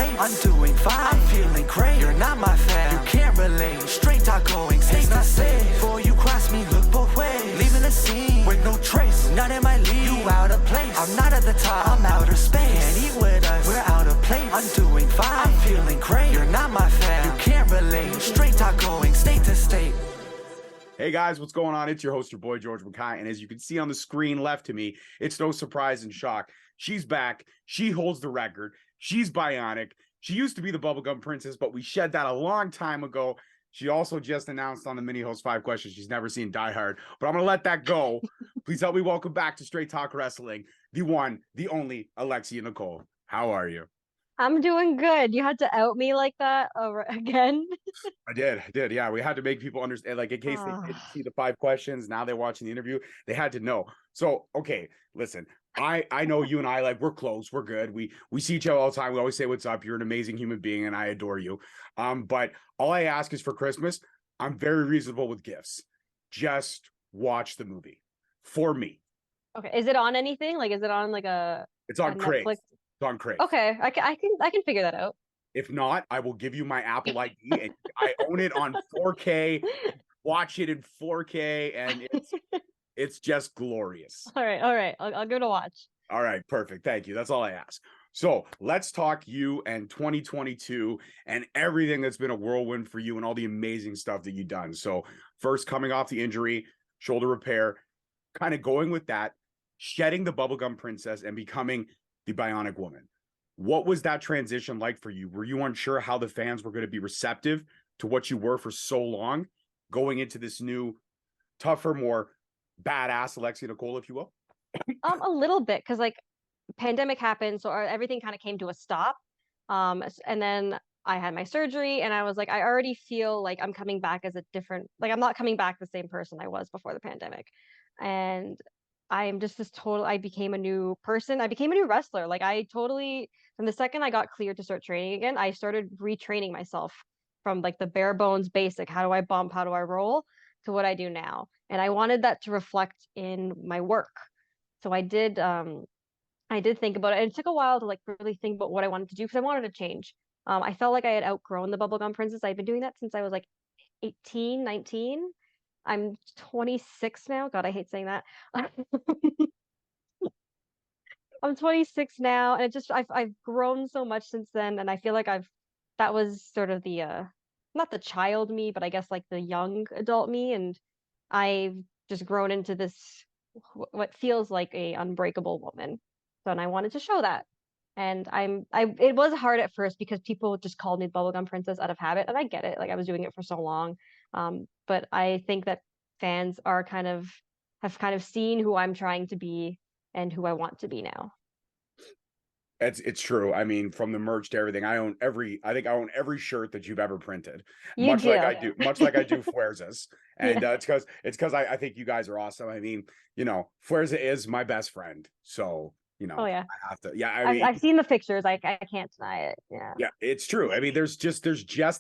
place. I'm doing fine, I'm feeling great. You're not my fan, you can't relate. Straight talk going, stays not safe. Before you cross me, look both ways. Leaving the scene with no trace, none in my league. You out of place, I'm not at the top, I'm outer space. Can't eat with us, we're out of place. I'm doing fine, I'm feeling great. You're not my fan, you can't relate. Straight talk going, state to state. Hey guys, what's going on? It's your host, your boy, George Mackay. And as you can see on the screen left to me, it's no surprise and shock. She's back. She holds the record. She's bionic. She used to be the bubblegum princess, but we shed that a long time ago. She also just announced on the mini host 5 questions she's never seen Die Hard, but I'm going to let that go. Please help me welcome back to Straight Talk Wrestling, the one, the only Alexia Nicole. How are you? I'm doing good. You had to out me like that again? I did. Yeah, we had to make people understand, like, in case they didn't see the 5 questions, now they're watching the interview, they had to know. So, okay, listen, I know you and I, like, we're close, we're good. We see each other all the time. We always say what's up. You're an amazing human being, and I adore you. But all I ask is for Christmas, I'm very reasonable with gifts. Just watch the movie for me. Okay, is it on anything? Like, is it on like It's on Crave. Netflix? It's on Crave. Okay, I can figure that out. If not, I will give you my Apple ID, and I own it on 4K. Watch it in 4K, and it's just glorious. All right. I'll give it a watch. All right, perfect. Thank you. That's all I ask. So let's talk you and 2022 and everything that's been a whirlwind for you and all the amazing stuff that you've done. So first, coming off the injury, shoulder repair, kind of going with that, shedding the bubblegum princess and becoming the bionic woman. What was that transition like for you? Were you unsure how the fans were going to be receptive to what you were for so long, going into this new, tougher, more badass Alexia Nicole, if you will? A little bit, because like pandemic happened, so everything kind of came to a stop. And then I had my surgery, and I was like, I already feel like I'm coming back as a different, like I'm not coming back the same person I was before the pandemic. And I am just I became a new person. I became a new wrestler. Like from the second I got cleared to start training again, I started retraining myself from like the bare bones basic, how do I bump, how do I roll, to what I do now. And I wanted that to reflect in my work. So I did think about it. And it took a while to like really think about what I wanted to do because I wanted to change. I felt like I had outgrown the bubblegum princess. I've been doing that since I was like 18, 19. I'm 26 now. God, I hate saying that. I'm 26 now, and I've grown so much since then, and I feel like that was sort of the not the child me, but I guess like the young adult me, and I've just grown into this what feels like a unbreakable woman. So, and I wanted to show that. And it was hard at first because people just called me bubblegum princess out of habit, and I get it. Like I was doing it for so long. But I think that fans have kind of seen who I'm trying to be and who I want to be now. It's true. I mean, from the merch to everything, I own every shirt that you've ever printed. Much like I do Feuds's. And Yeah. it's because I think you guys are awesome. I mean, Feuds is my best friend. So, Oh yeah. I have to. Yeah, I've seen the pictures. I can't deny it. Yeah. Yeah, it's true. I mean, there's just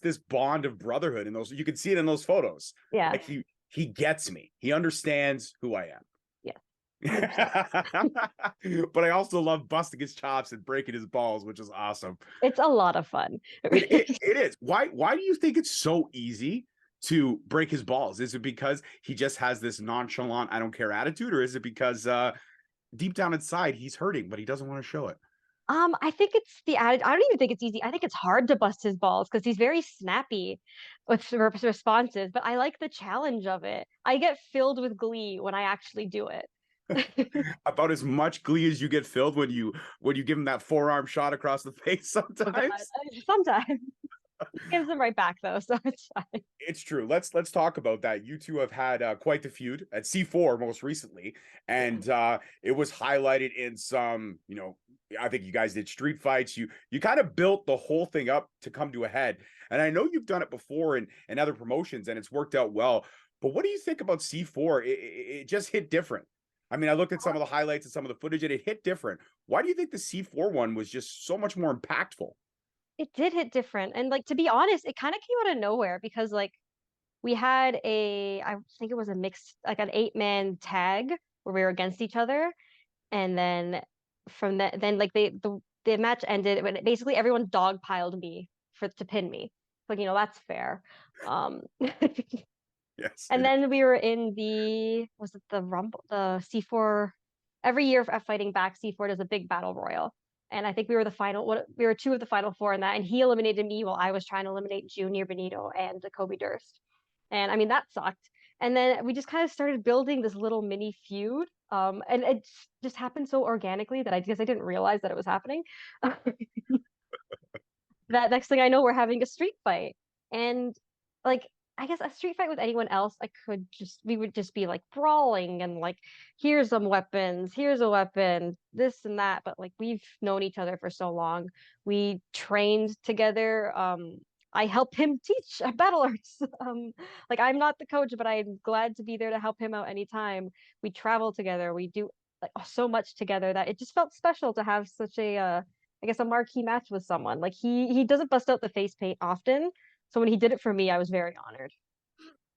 this bond of brotherhood in those. You can see it in those photos. Yeah. Like he gets me. He understands who I am. But I also love busting his chops and breaking his balls, which is awesome. It's a lot of fun. It is. Why do you think it's so easy to break his balls? Is it because he just has this nonchalant, I don't care attitude, or is it because deep down inside he's hurting, but he doesn't want to show it? I think it's the attitude. I don't even think it's easy. I think it's hard to bust his balls because he's very snappy with responses, but I like the challenge of it. I get filled with glee when I actually do it. About as much glee as you get filled when you give him that forearm shot across the face sometimes. Sometimes gives them right back though, so it's fine. It's true. Let's talk about that. You two have had quite the feud at C4 most recently, and it was highlighted in some, I think you guys did street fights. You kind of built the whole thing up to come to a head, and I know you've done it before in other promotions, and it's worked out well. But what do you think about C4? It just hit different. I mean, I looked at some of the highlights and some of the footage, and it hit different. Why do you think the C4 one was just so much more impactful? It did hit different. And like, to be honest, it kind of came out of nowhere because like we had I think it was a mixed, like an 8-man tag where we were against each other. And then from that, then like the the match ended when basically everyone dogpiled me to pin me. Like, that's fair. Yes, And it is. then we were in was it the Rumble, the C4? Every year of Fighting Back, C4 does a big battle royal. And I think we were the final, we were two of the final four in that. And he eliminated me while I was trying to eliminate Junior Benito and Kobe Durst. And I mean, that sucked. And then we just kind of started building this little mini feud. And it just happened so organically that I guess I didn't realize that it was happening. That next thing I know, we're having a street fight. And like, I guess a street fight with anyone else, we would just be like brawling and like, here's some weapons, here's a weapon, this and that. But like, we've known each other for so long. We trained together. I helped him teach battle arts. Like, I'm not the coach, but I'm glad to be there to help him out anytime. We travel together. We do like so much together that it just felt special to have such I guess a marquee match with someone. Like he doesn't bust out the face paint often. So when he did it for me, I was very honored.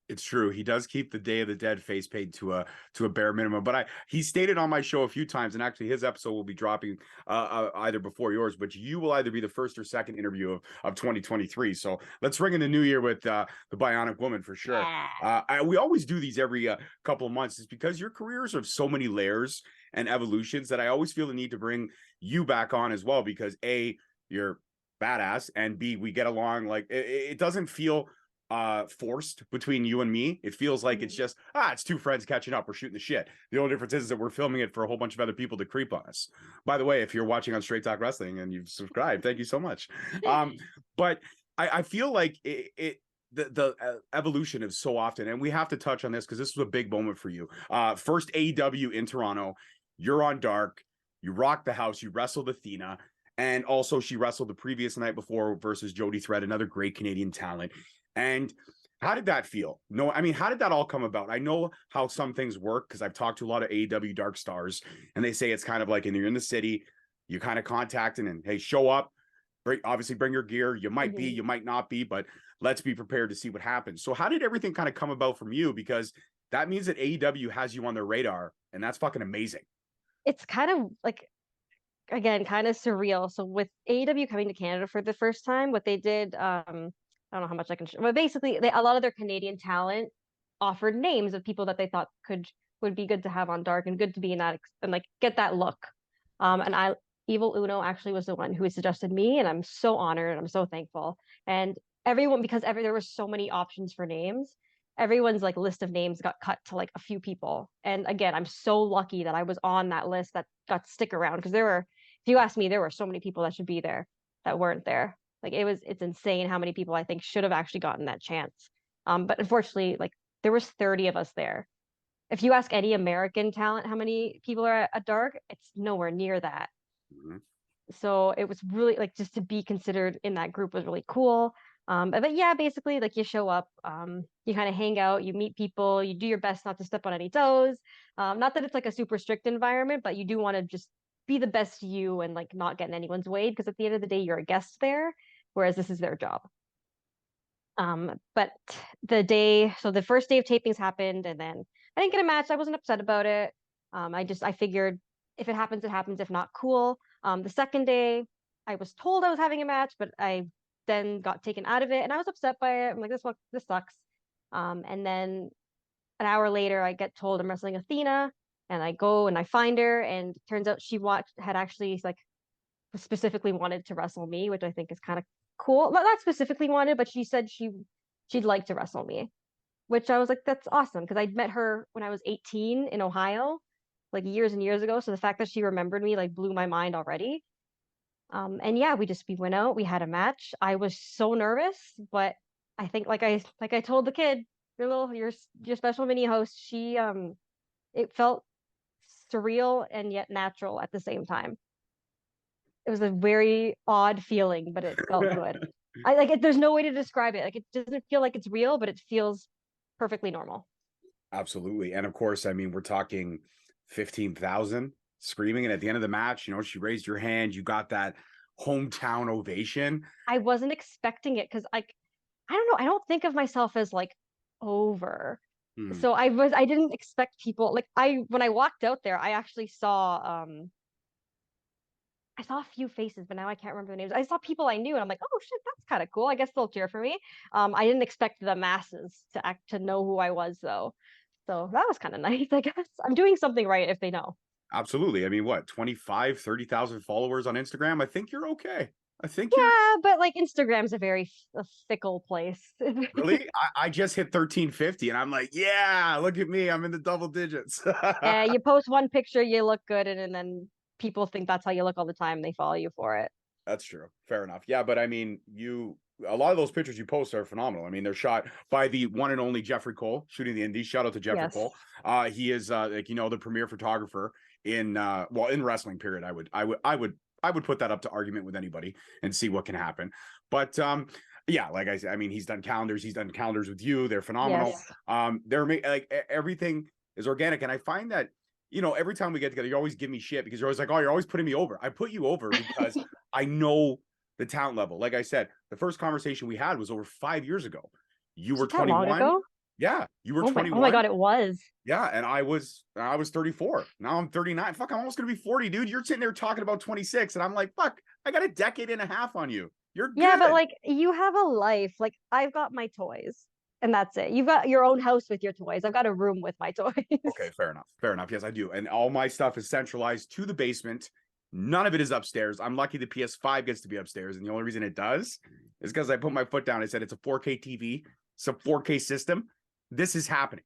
It's true. He does keep the Day of the Dead face paint to a bare minimum. But he stated on my show a few times, and actually his episode will be dropping either before yours, but you will either be the first or second interview of 2023. So let's ring in the new year with the Bionic Woman for sure. Yeah. We always do these every couple of months. It's because your careers have so many layers and evolutions that I always feel the need to bring you back on as well, because A, you're badass, and B, we get along. Like it doesn't feel forced between you and me. It feels like it's just it's two friends catching up, we're shooting the shit. The only difference is that we're filming it for a whole bunch of other people to creep on us. By the way, if you're watching on Straight Talk Wrestling and you've subscribed, thank you so much. But I feel like the evolution is so often, and we have to touch on this because this was a big moment for you. First AEW in Toronto, you're on Dark, you rocked the house, you wrestled Athena, and also she wrestled the previous night before versus Jody Thread, another great Canadian talent. And how did that feel? No, I mean, how did that all come about? I know how some things work because I've talked to a lot of AEW Dark Stars, and they say it's kind of like, and you're in the city, you kind of contacting and hey, show up, obviously bring your gear. You might be, you might not be, but let's be prepared to see what happens. So how did everything kind of come about from you? Because that means that AEW has you on their radar, and that's fucking amazing. It's kind of like, again, kind of surreal. So with AEW coming to Canada for the first time, what they did, I don't know how much I can but basically a lot of their Canadian talent offered names of people that they thought would be good to have on Dark and good to be in that and like get that look. And Evil Uno actually was the one who suggested me, and I'm so honored and I'm so thankful. And everyone, because there were so many options for names, everyone's like list of names got cut to like a few people. And again, I'm so lucky that I was on that list that got to stick around, because if you ask me, there were so many people that should be there that weren't there. Like it's insane how many people I think should have actually gotten that chance. But unfortunately, like there was 30 of us there. If you ask any American talent how many people are at Dark, it's nowhere near that. Mm-hmm. So it was really like, just to be considered in that group was really cool. But yeah, basically like you show up, you kind of hang out, you meet people, you do your best not to step on any toes. Not that it's like a super strict environment, but you do want to just be the best you and like not get in anyone's way, because at the end of the day, you're a guest there, whereas this is their job. But the first day of tapings happened, and then I didn't get a match. I wasn't upset about it. I figured if it happens, it happens. If not, cool. The second day, I was told I was having a match, but I then got taken out of it, and I was upset by it. I'm like, this sucks. And then an hour later, I get told I'm wrestling Athena, and I go and I find her, and it turns out she had actually like specifically wanted to wrestle me, which I think is kind of cool. Not specifically wanted, but she said she'd like to wrestle me, which I was like, that's awesome, because I'd met her when I was 18 in Ohio, like years and years ago. So the fact that she remembered me like blew my mind already. And yeah, we went out, we had a match. I was so nervous, but I think like I told the kid, your special mini host, it felt surreal and yet natural at the same time. It was a very odd feeling, but it felt good. I like it. There's no way to describe it. Like it doesn't feel like it's real, but it feels perfectly normal. Absolutely. And of course, I mean, we're talking 15,000 screaming. And at the end of the match, she raised your hand, you got that hometown ovation. I wasn't expecting it, because I don't know. I don't think of myself as like over. So I didn't expect people like when I walked out there, I actually saw I saw a few faces, but now I can't remember the names. I saw people I knew, and I'm like, oh shit, that's kind of cool. I guess they'll cheer for me. I didn't expect the masses to know who I was though, so that was kind of nice. I guess I'm doing something right if they know. Absolutely. I mean, what, 25, 30,000 followers on Instagram? I think you're okay. I think you're Yeah, but like Instagram's a very a fickle place. really. I just hit 1350 and I'm like, yeah, look at me. I'm in the double digits. Yeah, you post one picture, you look good, and then people think that's how you look all the time. They follow you for it. That's true. Fair enough. Yeah, but I mean, a lot of those pictures you post are phenomenal. I mean, they're shot by the one and only Jeffrey Cole, shooting the Indies. Shout out to Jeffrey Yes. Cole. He is like, the premier photographer in in wrestling, period. I would put that up to argument with anybody and see what can happen. But yeah, like I said, I mean, he's done calendars with you. They're phenomenal. Yes. They're like everything is organic. And I find that, every time we get together, you always give me shit because you're always like, oh, you're always putting me over. I put you over because I know the talent level. Like I said, the first conversation we had was over 5 years ago. You were Is that long 21. ago? Yeah, you were Oh 21. my God, it was. Yeah, and I was 34. Now I'm 39. Fuck, I'm almost gonna be 40, dude. You're sitting there talking about 26, and I'm like, fuck, I got a decade and a half on you. You're Yeah, but good. like you have a life. Like I've got my toys, and that's it. You've got your own house with your toys. I've got a room with my toys. Okay, fair enough. Fair enough. Yes, I do. And all my stuff is centralized to the basement. None of it is upstairs. I'm lucky the PS5 gets to be upstairs. And the only reason it does is because I put my foot down. I said it's a 4K TV, it's a 4K system. This is happening.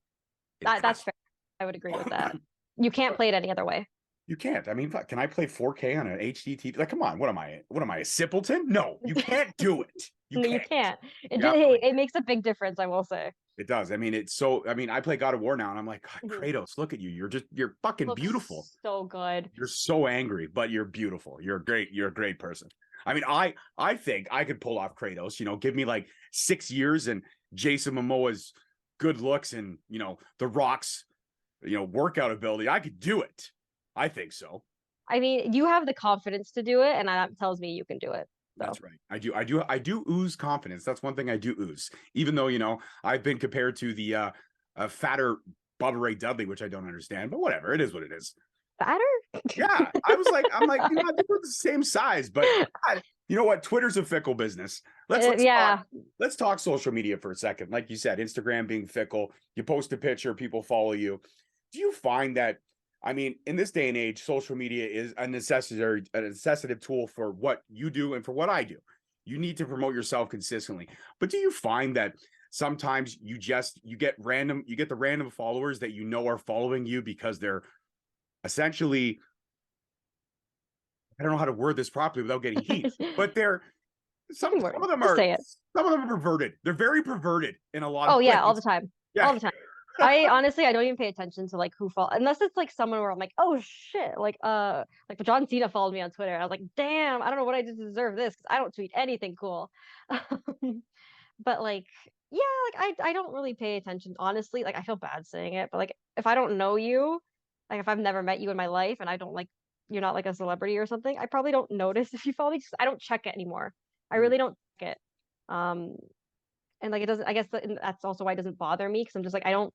That's fair. I would agree with that. You can't play it any other way. You can't. I mean, fuck, can I play 4K on an HD TV? Like, come on. What am I, a simpleton? No, you can't do it. No, you can't. Yeah. It makes a big difference, I will say. It does. I mean, I play God of War now, and I'm like, God, Kratos, look at you. You're fucking Looks beautiful. So good. You're so angry, but you're beautiful. You're a great person. I mean, I think I could pull off Kratos. Give me like 6 years and Jason Momoa's good looks and The Rock's workout ability. I could do it. I think so. I mean, you have the confidence to do it, and that tells me you can do it. So. That's right. I do ooze confidence. That's one thing I do ooze. Even though, I've been compared to the fatter Bubba Ray Dudley, which I don't understand, but whatever. It is what it is. Fatter? Yeah. I'm like, I think we're the same size, but God, you know what? Twitter's a fickle business. Let's talk social media for a second. Like you said, Instagram being fickle. You post a picture, people follow you. Do you find that, I mean, in this day and age, social media is a necessitative tool for what you do and for what I do. You need to promote yourself consistently. But do you find that sometimes you get the random followers that are following you because they're essentially, I don't know how to word this properly without getting heat, but some of them are perverted. They're very perverted in a lot of ways. All the time. Yeah. All the time. I honestly, I don't even pay attention to like who follow unless it's like someone where I'm like, oh shit, like John Cena followed me on Twitter. I was like, damn, I don't know what I did to deserve this because I don't tweet anything cool. But like, yeah, like I don't really pay attention honestly. Like I feel bad saying it, but like if I don't know you, like if I've never met you in my life and I don't like you're not like a celebrity or something, I probably don't notice if you follow me. Just, I don't check it anymore. I really don't check it. And like it doesn't. I guess that's also why it doesn't bother me because I'm just like I don't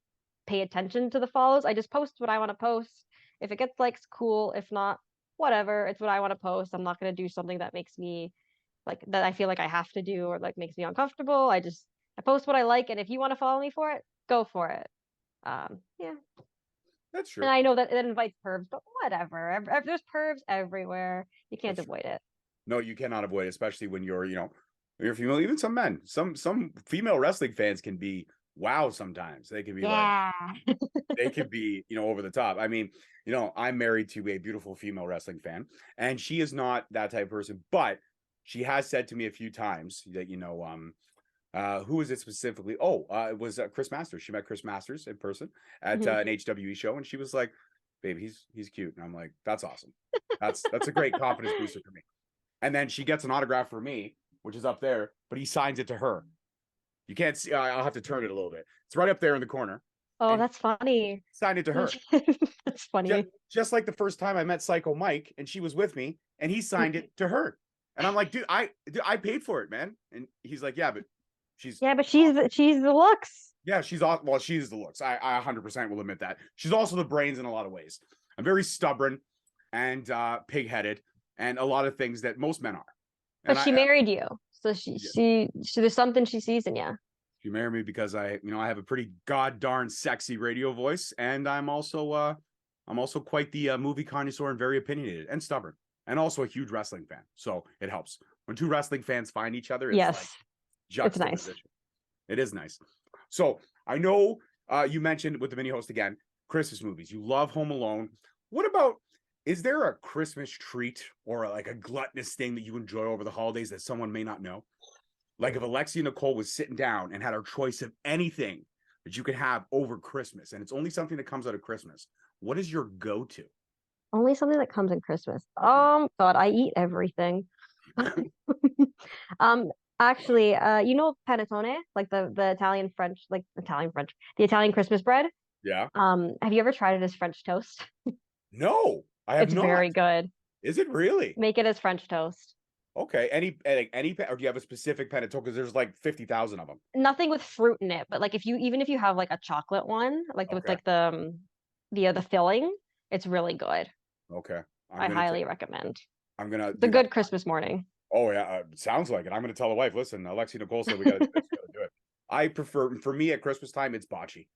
pay attention to the follows. I just post what I want to post. If it gets likes, cool. If not, whatever. It's what I want to post. I'm not gonna do something that makes me like that I feel like I have to do or like makes me uncomfortable. I post what I like, and if you want to follow me for it, go for it. Yeah. That's true. And I know that it invites pervs, but whatever. There's pervs everywhere. You can't avoid it. No, you cannot avoid it, especially when you're female. Even some men, some female wrestling fans can be wow sometimes. They can be they can be, over the top. I mean, I'm married to a beautiful female wrestling fan, and she is not that type of person, but she has said to me a few times that, who is it specifically? Oh, it was Chris Masters. She met Chris Masters in person at an HWE show, and she was like, babe, he's cute. And I'm like, that's awesome. That's a great confidence booster for me. And then she gets an autograph for me, which is up there, but he signs it to her. You can't see. I'll have to turn it a little bit. It's right up there in the corner. Oh, that's funny. Signed it to her. That's funny. Just like the first time I met Psycho Mike, and she was with me, and he signed it to her. And I'm like, dude, I paid for it, man. And he's like, yeah, but she's the looks. Yeah, she's the looks. I 100% will admit that. She's also the brains in a lot of ways. I'm very stubborn and pig-headed, and a lot of things that most men are. But And she married you, so yeah, she there's something she sees in you. she married me because I have a pretty god darn sexy radio voice, and I'm also quite the movie connoisseur and very opinionated and stubborn, and also a huge wrestling fan. So it helps when two wrestling fans find each other. It's like Yes, it's nice. juxtaposition. It is nice. So I know you mentioned with the mini host again, Christmas movies. You love Home Alone. What about, is there a Christmas treat or like a gluttonous thing that you enjoy over the holidays that someone may not know? Like if Alexia Nicole was sitting down and had her choice of anything that you could have over Christmas, and it's only something that comes out of Christmas, what is your go-to? Only something that comes in Christmas. God, I eat everything. Um, actually, you know panettone, like the Italian French, like Italian French, the Italian Christmas bread. Yeah. Have you ever tried it as French toast? No, I have It's not. very good. Is it really? Make it as French toast. Okay. Any or do you have a specific panettone? Because there's like 50,000 of them. Nothing with fruit in it, but like if you even if you have like a chocolate one, like with Okay. like the filling, it's really good. Okay. I highly recommend. I'm gonna It's a do that. good Christmas morning. Oh yeah, sounds like it. I'm gonna tell the wife. Listen, Alexi Nicole said we gotta do this. We gotta do it. I prefer, for me at Christmas time, it's bocce.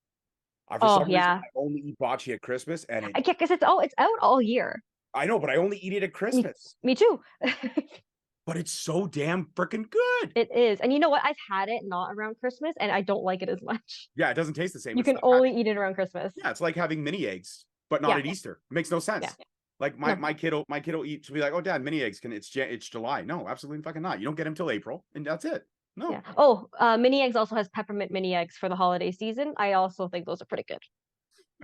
For Oh some reason, yeah. I only eat bocce at Christmas, and I get because it's out all year. I know, but I only eat it at Me, Christmas. me too. But it's so damn freaking good. It is. And you know what? I've had it not around Christmas and I don't like it as much. Yeah, it doesn't taste the same. You It's can like only eat it around Christmas. yeah, it's like having mini eggs, but not Yeah. at Easter. It makes no sense. Yeah. Like No. my kid'll eat. She'll be like, "Oh, Dad, mini eggs can it's July." No, absolutely fucking not. You don't get them till April, and that's it. No. Yeah. Oh, mini eggs also has peppermint mini eggs for the holiday season. I also think those are pretty good.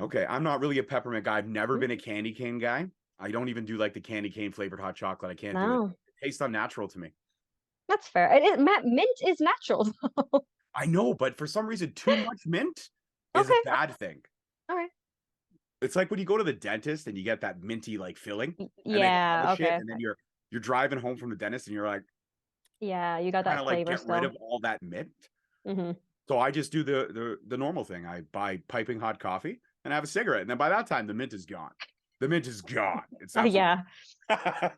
Okay, I'm not really a peppermint guy. I've never Mm. been a candy cane guy. I don't even do like the candy cane flavored hot chocolate. I can't do it. No, It tastes unnatural to me. that's fair. Mint is natural. I know, but for some reason, too much mint is a Okay. bad thing. All right. It's like when you go to the dentist and you get that minty like filling, and they Yeah. polish it, Okay. and then you're driving home from the dentist and you're like Yeah, you got kind that of like flavor get rid still. of all that mint. Hmm. So I just do the normal thing. I buy piping hot coffee and have a cigarette, and then by that time the mint is gone. The mint is gone. It's absolutely Yeah.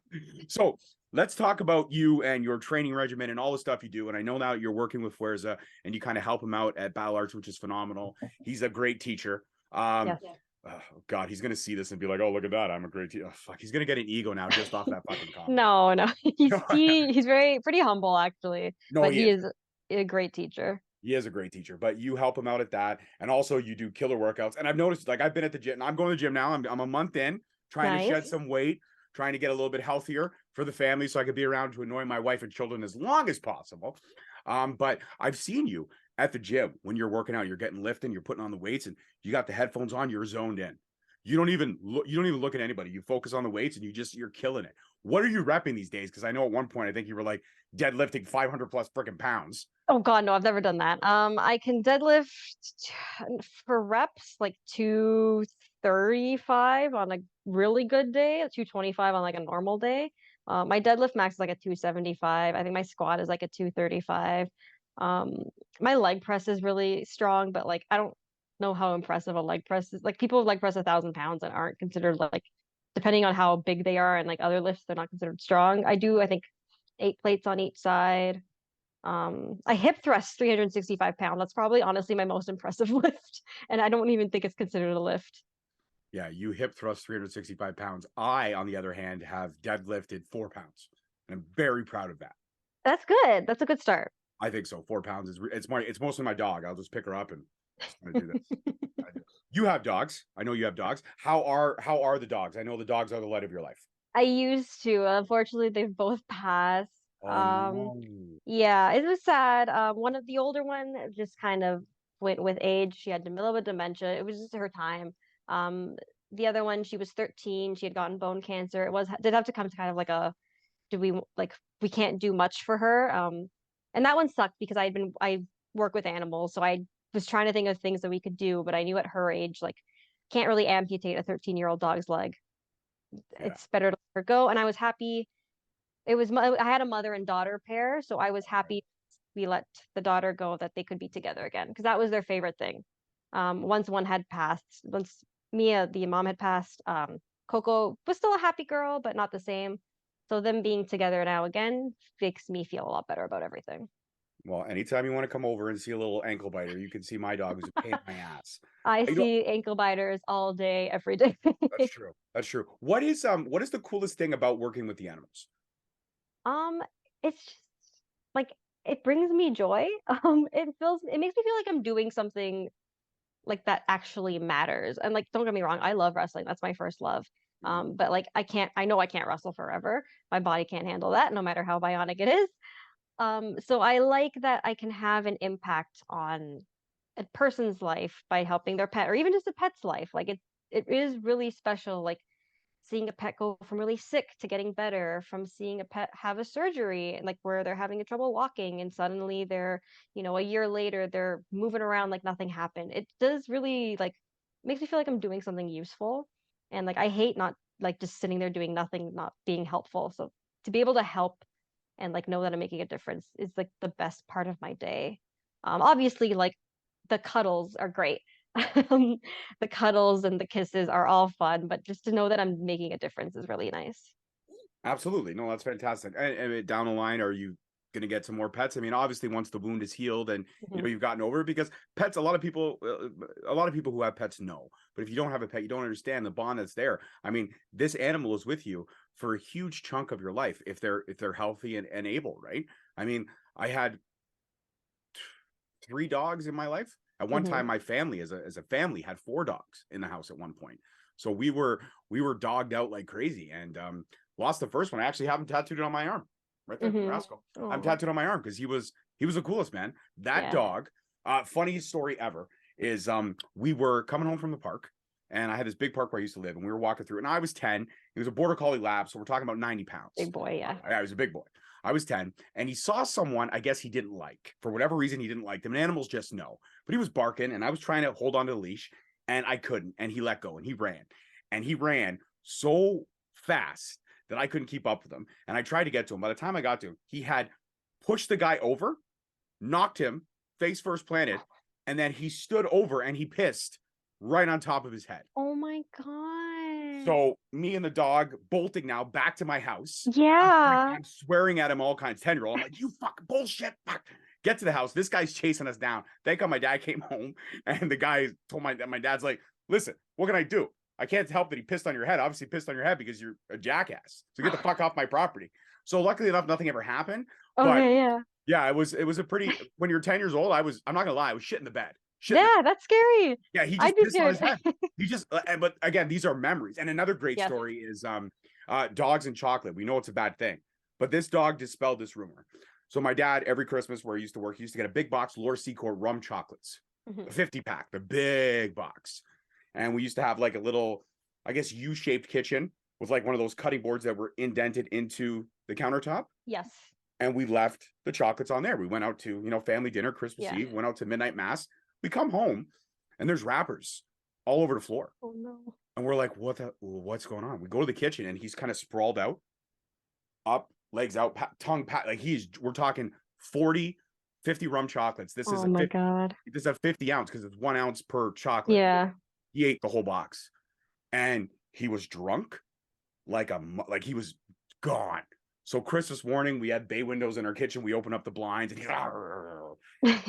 So let's talk about you and your training regimen and all the stuff you do. And I know now you're working with Feuds and you kind of help him out at Battle Arts, which is phenomenal. He's a great teacher. Yes. Oh God, he's gonna see this and be like, "Oh, look at that! I'm a great teacher." Oh, fuck, he's gonna get an ego now just off that fucking comment. No. He's very pretty humble actually, No, but he he is. is a great teacher. He is a great teacher, but you help him out at that, and also you do killer workouts. And I've noticed, like, I've been at the gym. I'm going to the gym now. I'm a month in, trying to shed Nice. some weight, trying to get a little bit healthier for the family, so I could be around to annoy my wife and children as long as possible. But I've seen you at the gym when you're working out. You're getting lifting, you're putting on the weights, and you got the headphones on. You're zoned in. You don't even look at anybody. You focus on the weights, and you're killing it. What are you repping these days? Because I know at one point I think you were like deadlifting 500 plus freaking pounds. Oh God, no, I've never done that. I can deadlift for reps like 235 on a really good day, 225 on like a normal day. My deadlift max is like a 275. I think my squat is like a 235. Um, my leg press is really strong, but like I don't know how impressive a leg press is. Like people leg press 1,000 pounds and aren't considered like, depending on how big they are and like other lifts, they're not considered strong. I do, I think, 8 plates on each side. I hip thrust 365 pounds. That's probably honestly my most impressive lift, and I don't even think it's considered a lift. Yeah, you hip thrust 365 pounds. I, on the other hand, have deadlifted 4 pounds, and I'm very proud of that. That's good. That's a good start. I think so. 4 pounds is it's mostly my dog. I'll just pick her up and do this. You have dogs. I know you have dogs. How are the dogs? I know the dogs are the light of your life. I used to. Unfortunately, they've both passed. Oh no. Yeah, it was sad. One of the older one just kind of went with age. She had a little bit of dementia. It was just her time. Um, the other one, she was 13. She had gotten bone cancer. It was did have to come to kind of like a, do we like we can't do much for her. And that one sucked because I work with animals, so I was trying to think of things that we could do, but I knew at her age, like, can't really amputate a 13-year-old dog's leg. Yeah. It's better to let her go. And I was happy. I had a mother and daughter pair, so I was happy we let the daughter go, that they could be together again, because that was their favorite thing. Once one had passed, once Mia, the mom, had passed, Coco was still a happy girl, but not the same. So them being together now again makes me feel a lot better about everything. Well, anytime you want to come over and see a little ankle biter, you can see my dog who's a pain in my ass. I You know, see ankle biters all day, every day. that's true. That's true. What is the coolest thing about working with the animals? Um, it's just like it brings me joy. It makes me feel like I'm doing something like that actually matters. And like, don't get me wrong, I love wrestling. That's my first love. Mhm. But like I know I can't wrestle forever. My body can't handle that, no matter how bionic it is. So I like that I can have an impact on a person's life by helping their pet or even just a pet's life. Like it is really special, like seeing a pet go from really sick to getting better, from seeing a pet have a surgery and like where they're having a trouble walking and suddenly they're, a year later they're moving around like nothing happened. It does really like makes me feel like I'm doing something useful. And like I hate not like just sitting there doing nothing, not being helpful. So to be able to help and like know that I'm making a difference is like the best part of my day. Obviously, like the cuddles are great. The cuddles and the kisses are all fun, but just to know that I'm making a difference is really nice. Absolutely. No, that's fantastic. And down the line, are you going to get some more pets? I mean, obviously, once the wound is healed and Mhm. you've gotten over it, because pets, a lot of people who have pets know. But if you don't have a pet, you don't understand the bond that's there. I mean, this animal is with you for a huge chunk of your life if they're healthy and able, right? I mean, I had 3 dogs in my life. At one Mhm. time, my family, as a family, had 4 dogs in the house at one point. So we were dogged out like crazy, and lost the first one. I actually have him tattooed on my arm, right there, Mhm. Rascal. I'm Oh, tattooed on my arm because he was the coolest, man. That yeah. dog. Funniest story ever is we were coming home from the park, and I had this big park where I used to live, and we were walking through, and I was 10. He was a border collie lab, so we're talking about 90 pounds. Big boy, yeah. I was a big boy. I was 10, and he saw someone, I guess he didn't like. For whatever reason, he didn't like them. And animals just know. But he was barking, and I was trying to hold on to the leash, and I couldn't. And he let go, and he ran. And he ran so fast that I couldn't keep up with him. And I tried to get to him. By the time I got to him, he had pushed the guy over, knocked him face first planted, and then he stood over and he pissed right on top of his head. Oh my God. So me and the dog bolting now back to my house. Yeah. I'm swearing at him all kinds. 10-year-old. I'm like, you fucking bullshit. Fuck. Get to the house. This guy's chasing us down. Thank God my dad came home, and the guy told my dad's like, listen, what can I do? I can't help that he pissed on your head. Obviously pissed on your head because you're a jackass. So get the fuck off my property. So luckily enough, nothing ever happened. But Okay, yeah. yeah, it was a pretty, when you're 10 years old, I'm not gonna lie, I was shit in the bed. Yeah, that's scary. Yeah, he I just do pissed on too. his head. He just, but again, these are memories. And another great Yes. story is dogs and chocolate. We know it's a bad thing, but this dog dispelled this rumor. So my dad, every Christmas where he used to work, he used to get a big box Lord Secor rum chocolates, Mhm. a 50 pack, the big box. And we used to have like a little, I guess, U-shaped kitchen with like one of those cutting boards that were indented into the countertop. Yes. And we left the chocolates on there. We went out to, family dinner, Christmas Yeah. Eve, went out to midnight mass. We come home and there's wrappers all over the floor. Oh no. And we're like, what's going on? We go to the kitchen and he's kind of sprawled out, up, legs out, tongue pat. Like we're talking 40, 50 rum chocolates. This is Oh a my 50, God. this is a 50 ounce because it's 1 ounce per chocolate. Yeah. He ate the whole box and he was drunk like he was gone. So Christmas morning, we had bay windows in our kitchen. We opened up the blinds and he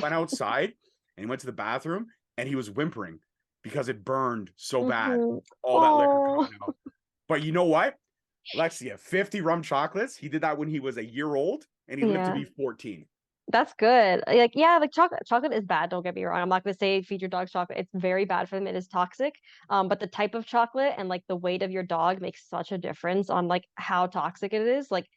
went outside and he went to the bathroom and he was whimpering because it burned so bad. Mhm. All that liquor Oh, coming out. But you know what? Alexia, 50 rum chocolates. He did that when he was a year old and he lived to yeah. be 14. That's good. Like, yeah, like chocolate is bad, don't get me wrong. I'm not gonna say feed your dog chocolate. It's very bad for them. It is toxic. But the type of chocolate and like the weight of your dog makes such a difference on like how toxic it is. Like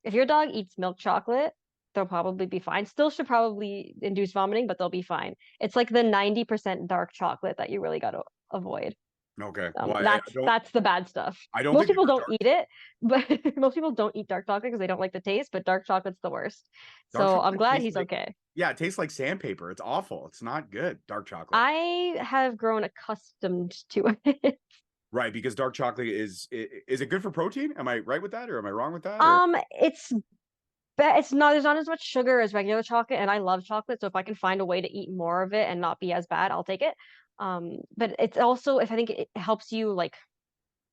if your dog eats milk chocolate, they'll probably be fine. Still should probably induce vomiting, but they'll be fine. It's like the 90% dark chocolate that you really gotta avoid. Okay. Well, That's the bad stuff. I don't Most think people there's don't eat it, but most people don't eat dark chocolate because they don't like the taste, but dark chocolate's the worst. dark So I'm chocolate glad tastes he's like, okay. yeah, it tastes like sandpaper. It's awful. It's not good. Dark chocolate. I have grown accustomed to it. Right, because dark chocolate is it good for protein? Am I right with that or am I wrong with that? Or It's not there's not as much sugar as regular chocolate, and I love chocolate, so if I can find a way to eat more of it and not be as bad, I'll take it. But it's also if I think it helps you like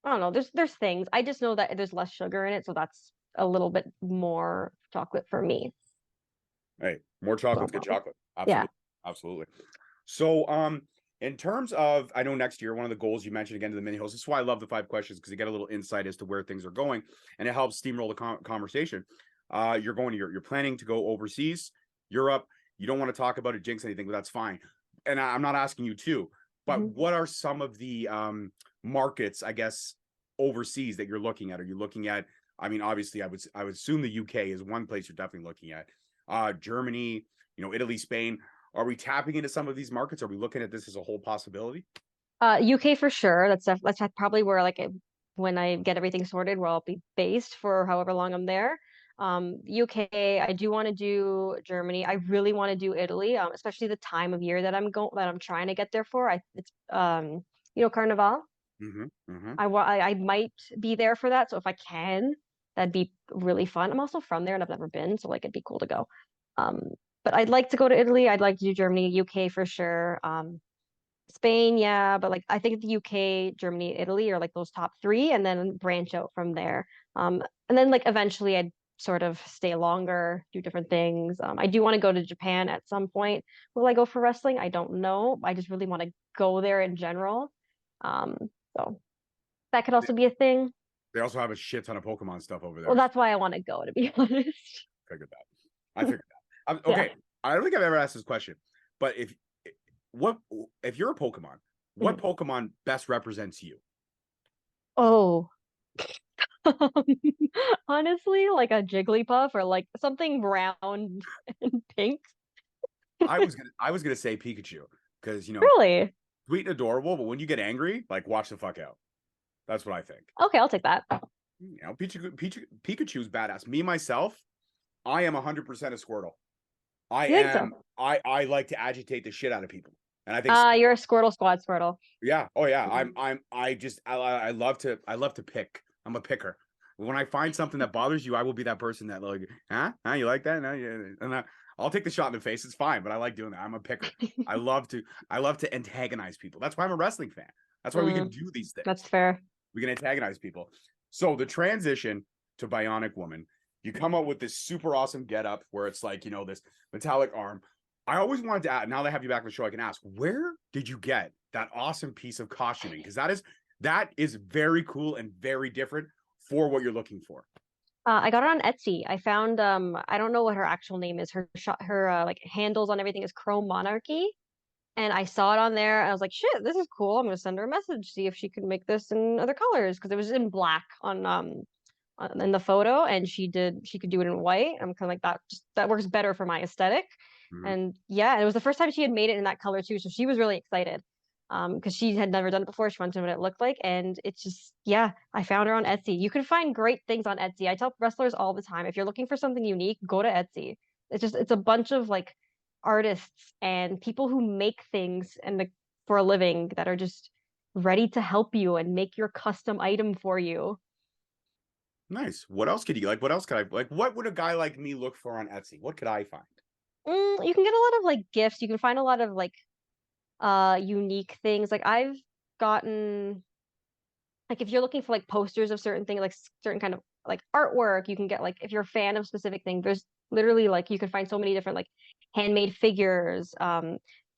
I don't know, there's things. I just know that there's less sugar in it, so that's a little bit more chocolate for me. Hey, more chocolate's good chocolate. Yeah. Absolutely. Absolutely. So, in terms of, I know next year, one of the goals you mentioned again to the mini host, this is why I love the 5 questions, because you get a little insight as to where things are going, and it helps steamroll the conversation. You're planning to go overseas, Europe. You don't want to talk about it, jinx anything, but that's fine. And I'm not asking you to, but what are some of the markets, I guess, overseas that you're looking at? Are you looking at, I mean, obviously, I would assume the UK is one place you're definitely looking at. Germany, Italy, Spain. Are we tapping into some of these markets? Are we looking at this as a whole possibility? UK for sure. That's probably where when I get everything sorted, where I'll be based for however long I'm there. UK, I do want to do Germany. I really want to do Italy, especially the time of year that I'm trying to get there for. It's Carnival. I might be there for that. So if I can, that'd be really fun. I'm also from there and I've never been, so like it'd be cool to go. Um, but I'd like to go to Italy. I'd like to do Germany, UK for sure. Spain, yeah, but like I think the UK, Germany, Italy are like those top three, and then branch out from there. And then like eventually I'd sort of stay longer, do different things. I do want to go to Japan at some point. Will I go for wrestling? I don't know. I just really want to go there in general. Um, so that could also be a thing. They also have a shit ton of Pokemon stuff over there. Well, that's why I want to go, to be honest. Figured that. I figured that. Okay. Yeah. I don't think I've ever asked this question, but if you're a Pokemon, what Pokemon best represents you? Oh, honestly, like a Jigglypuff or like something round and pink. I was gonna say Pikachu, because Really? sweet and adorable, but when you get angry, like watch the fuck out. That's what I think. Okay, I'll take that. Pikachu's badass. Me myself, I am 100% a Squirtle. You think so? I like to agitate the shit out of people, and I think You're a Squirtle Squad Squirtle. yeah, oh yeah, I love to pick. I'm a picker. When I find something that bothers you, I will be that person that like, you like that? No, yeah, and I'll take the shot in the face. It's fine, but I like doing that. I'm a picker. I love to antagonize people. That's why I'm a wrestling fan. That's why we can do these things. That's fair. We can antagonize people. So the transition to Bionic Woman, you come up with this super awesome getup where it's like, this metallic arm. I always wanted to ask, now that I have you back on the show, I can ask, where did you get that awesome piece of costuming? Because that is very cool and very different for what you're looking for. I got it on Etsy. I found I don't know what her actual name is. Her like handles on everything is Chrome Monarchy. And I saw it on there and I was like, shit, this is cool. I'm gonna send her a message, see if she could make this in other colors. Because it was in black in the photo, and she could do it in white. I'm kind of like that works better for my aesthetic. And yeah, it was the first time she had made it in that color too. So she was really excited. Because she had never done it before. She wanted to know what it looked like. And it's just, yeah, I found her on Etsy. You can find great things on Etsy. I tell wrestlers all the time, if you're looking for something unique, go to Etsy. It's a bunch of like artists and people who make things for a living that are just ready to help you and make your custom item for you. Nice. What else could you like? What else could I like? What would a guy like me look for on Etsy? What could I find? You can get a lot of like gifts. You can find a lot of like unique things. Like I've gotten, like if you're looking for like posters of certain things, like certain kind of like artwork, you can get like, if you're a fan of specific thing, there's literally like you can find so many different like handmade figures,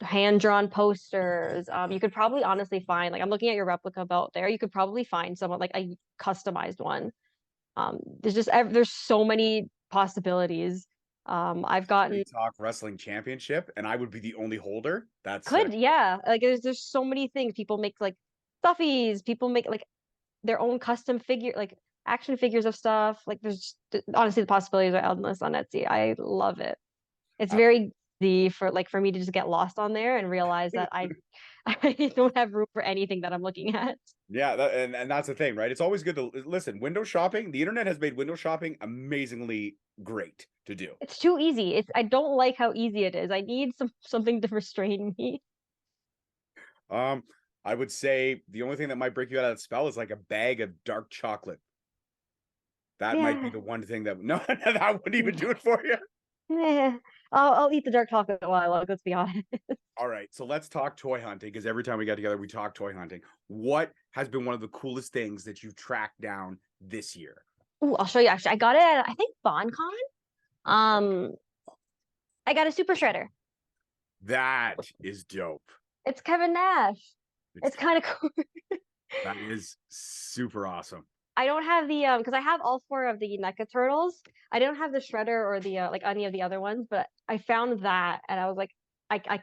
hand-drawn posters. You could probably honestly find, like I'm looking at your replica belt there, you could probably find someone like a customized one. There's so many possibilities. I've gotten Talk Wrestling Championship, and I would be the only holder. That's yeah, like there's so many things. People make like stuffies, people make like their own custom figure, like action figures of stuff. Like honestly, the possibilities are endless on Etsy. I love it. It's very easy for me to just get lost on there and realize that I don't have room for anything that I'm looking at. Yeah, and that's the thing, right? It's always good to listen. Window shopping, the internet has made window shopping amazingly great to do. It's too easy. I don't like how easy it is. I need something to restrain me. I would say the only thing that might break you out of that spell is like a bag of dark chocolate. That might be the one thing that that wouldn't even do it for you. Yeah, I'll eat the dark chocolate while I look. Let's be honest. All right, so let's talk toy hunting, because every time we get together, we talk toy hunting. What has been one of the coolest things that you've tracked down this year? Ooh, I'll show you actually. I got it at, I think, BonCon. Um, I got a super shredder. That is dope. It's Kevin Nash. It's It's kind of cool. that is super awesome. I don't have the because I have all four of the NECA turtles. I don't have the shredder or the like any of the other ones, but I found that and I was like, I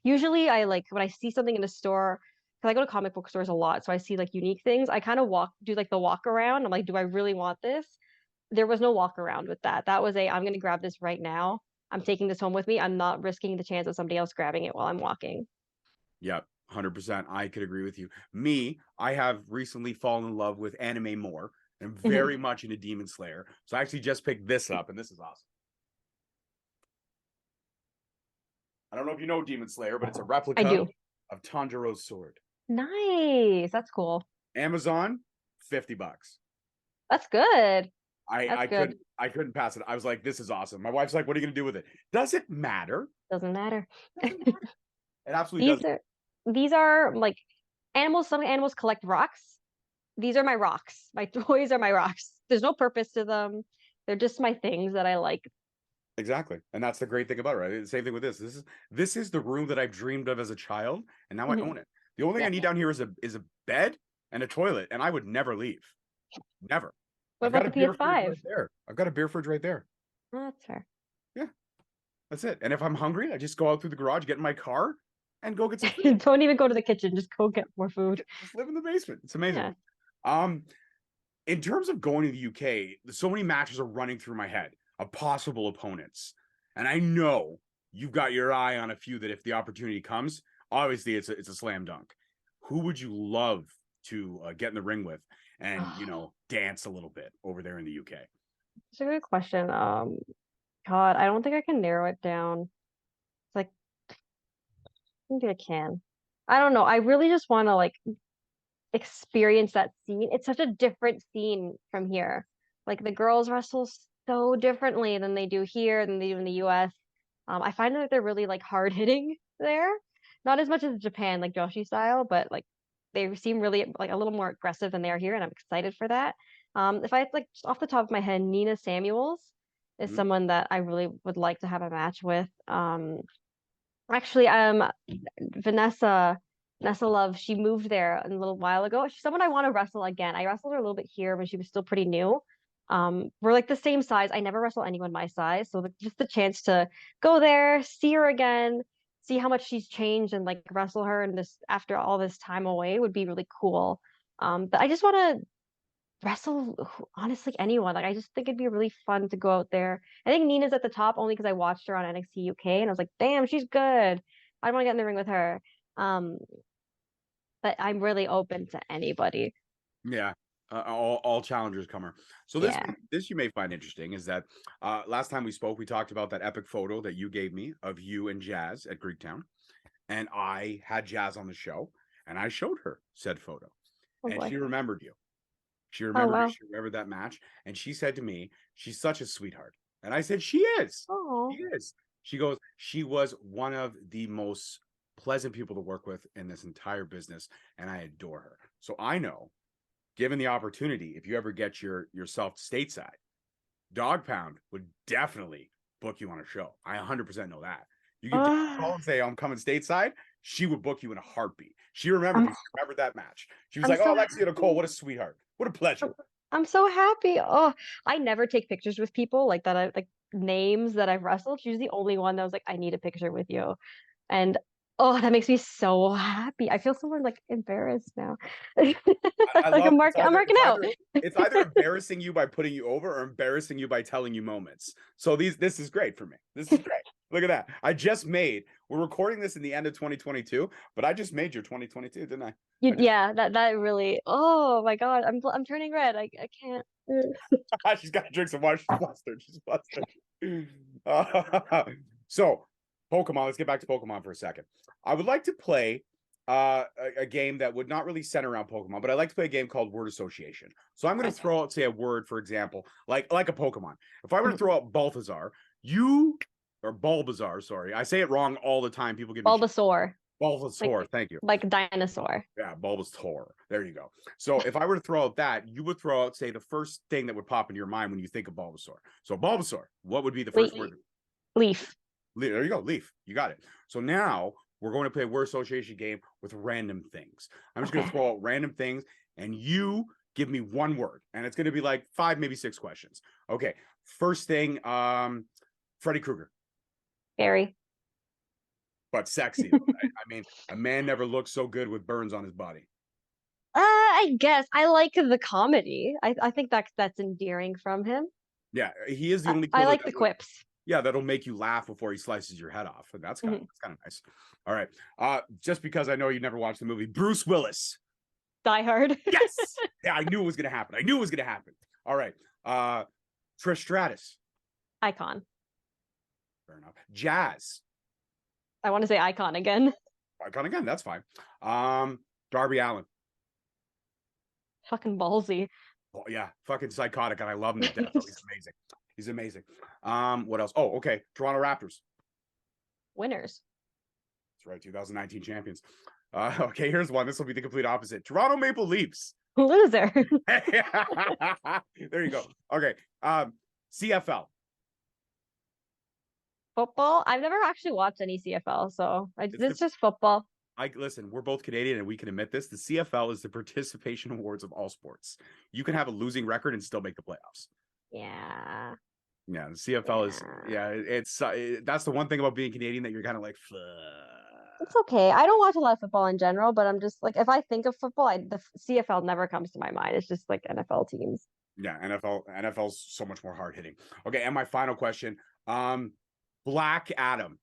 usually I like when I see something in a store because I go to comic book stores a lot, so I see like unique things. I kind of do like the walk around. I'm like, do I really want this? There was no walk around with that. That was I'm gonna grab this right now. I'm taking this home with me. I'm not risking the chance of somebody else grabbing it while I'm walking. Yep, 100%. I could agree with you. Me, I have recently fallen in love with anime more and very much into Demon Slayer. So I actually just picked this up, and this is awesome. I don't know if you know Demon Slayer, but it's a I replica do. of Tanjiro's sword. Nice. That's cool. Amazon, $50. That's good. I That's I good. couldn't pass it. I was like, this is awesome. My wife's like, what are you gonna do with it? Does it matter? Doesn't matter. Doesn't matter. It absolutely These doesn't. are these are like animals. Some animals collect rocks. These are my rocks. My toys are my rocks. There's no purpose to them. They're just my things that I like. Exactly. And that's the great thing about it, right? The same thing with this. This is the room that I've dreamed of as a child, and now I Mhm. own it. The only thing Yeah. I need down here is a bed and a toilet, and I would never leave. Never. What I've got about a the beer fridge PS5? right there. I've got a beer fridge right there. Oh, that's fair. Yeah, that's it. And if I'm hungry, I just go out through the garage, get in my car, and go get some food. Don't even go to the kitchen. Just go get more food. Just live in the basement. It's amazing. Yeah. Um, in terms of going to the UK, so many matches are running through my head of possible opponents. And I know you've got your eye on a few that if the opportunity comes, obviously it's a slam dunk. Who would you love to get in the ring with and, dance a little bit over there in the UK? It's a good question. God, I don't think I can narrow it down. It's like, I think I can. I don't know. I really just want to like experience that scene. It's such a different scene from here. Like the girls wrestle so differently than they do here, than they do in the US. I find that they're really like hard hitting there. Not as much as Japan, like Joshi style, but like they seem really like a little more aggressive than they are here, and I'm excited for that. If I like just off the top of my head, Nina Samuels is Mhm. someone that I really would like to have a match with. Actually, Vanessa, Vanessa Love, she moved there a little while ago. She's someone I want to wrestle again. I wrestled her a little bit here when she was still pretty new. We're like the same size. I never wrestle anyone my size, so just the chance to go there, see her again, see how much she's changed, and like wrestle her and this after all this time away would be really cool. But I just want to wrestle honestly anyone. Like I just think it'd be really fun to go out there. I think Nina's at the top only because I watched her on NXT UK and I was like, damn, she's good. I want to get in the ring with her. Um, but I'm really open to anybody. Yeah. All challengers come her. So Yeah. this you may find interesting is that last time we spoke, we talked about that epic photo that you gave me of you and Jazz at Greektown. And I had Jazz on the show and I showed her said photo. Oh And boy. she remembered you. She Oh remembered you. wow. She remembered that match. And she said to me, she's such a sweetheart. And I said, she is. She Oh. is. She goes, she was one of the most pleasant people to work with in this entire business. And I adore her. So I know, given the opportunity, if you ever get yourself stateside, Dog Pound would definitely book you on a show. I 100% know that. You could call and say, I'm coming stateside. She would book you in a heartbeat. She remembered I'm you. She remembered that match. She was I'm like, oh, so Alexia Nicole, happy. what a sweetheart. What a pleasure. I'm so happy. Oh, I never take pictures with people like that. I like names that I've wrestled. She's the only one that was like, I need a picture with you. And oh, that makes me so happy. I feel so like embarrassed now. I Like love I'm working out. it's either embarrassing you by putting you over or embarrassing you by telling you moments. So this is great for me. This is great. Look at that. We're recording this in the end of 2022, but I just made your 2022, didn't I? Yeah, that really. Oh my God, I'm turning red. I can't. She's got to drink some water. She's flustered. She's flustered. So, Pokemon. Let's get back to Pokemon for a second. I would like to play a game that would not really center around Pokemon, but I like to play a game called word association. So I'm going to throw out, say, a word, for example, like a Pokemon. If I were to throw out Balthazar, or Bulbasaur, sorry, I say it wrong all the time. People give me shit. Bulbasaur. Bulbasaur, thank you. Like dinosaur. Yeah, Bulbasaur. There you go. So if I were to throw out that, you would throw out, say, the first thing that would pop into your mind when you think of Bulbasaur. So Bulbasaur, what would be the first word? Leaf. There you go, leaf. You got it. So now we're going to play a word association game with random things. I'm just going to throw out random things, and you give me one word, and it's going to be like 5, maybe 6 questions. Okay. First thing, Freddy Krueger. Scary. But sexy. I mean, a man never looked so good with burns on his body. I guess I like the comedy. I think that's endearing from him. Yeah, he is the only I killer like the quips. Yeah, that'll make you laugh before he slices your head off. And that's kind of nice. All right. Just because I know you never watched the movie, Bruce Willis. Die Hard. Yes. Yeah, I knew it was gonna happen. All right. Trish Stratus. Icon. Fair enough. Jazz. I want to say icon again. Icon again, that's fine. Darby Allin. Fucking ballsy. Oh, yeah, fucking psychotic, and I love him to death. He's amazing. What else? Oh, okay. Toronto Raptors. Winners. That's right, 2019 champions. Okay, here's one. This will be the complete opposite. Toronto Maple Leafs. Loser. There you go. Okay. CFL. Football. I've never actually watched any CFL, so it's just football. Listen, we're both Canadian and we can admit this. The CFL is the participation awards of all sports. You can have a losing record and still make the playoffs. Yeah. Yeah, the CFL is it's that's the one thing about being Canadian that you're kind of like, fuck. It's okay. I don't watch a lot of football in general, but I'm just like, if I think of football, the CFL never comes to my mind. It's just like NFL teams. Yeah, NFL's so much more hard hitting. Okay, and my final question. Black Adam.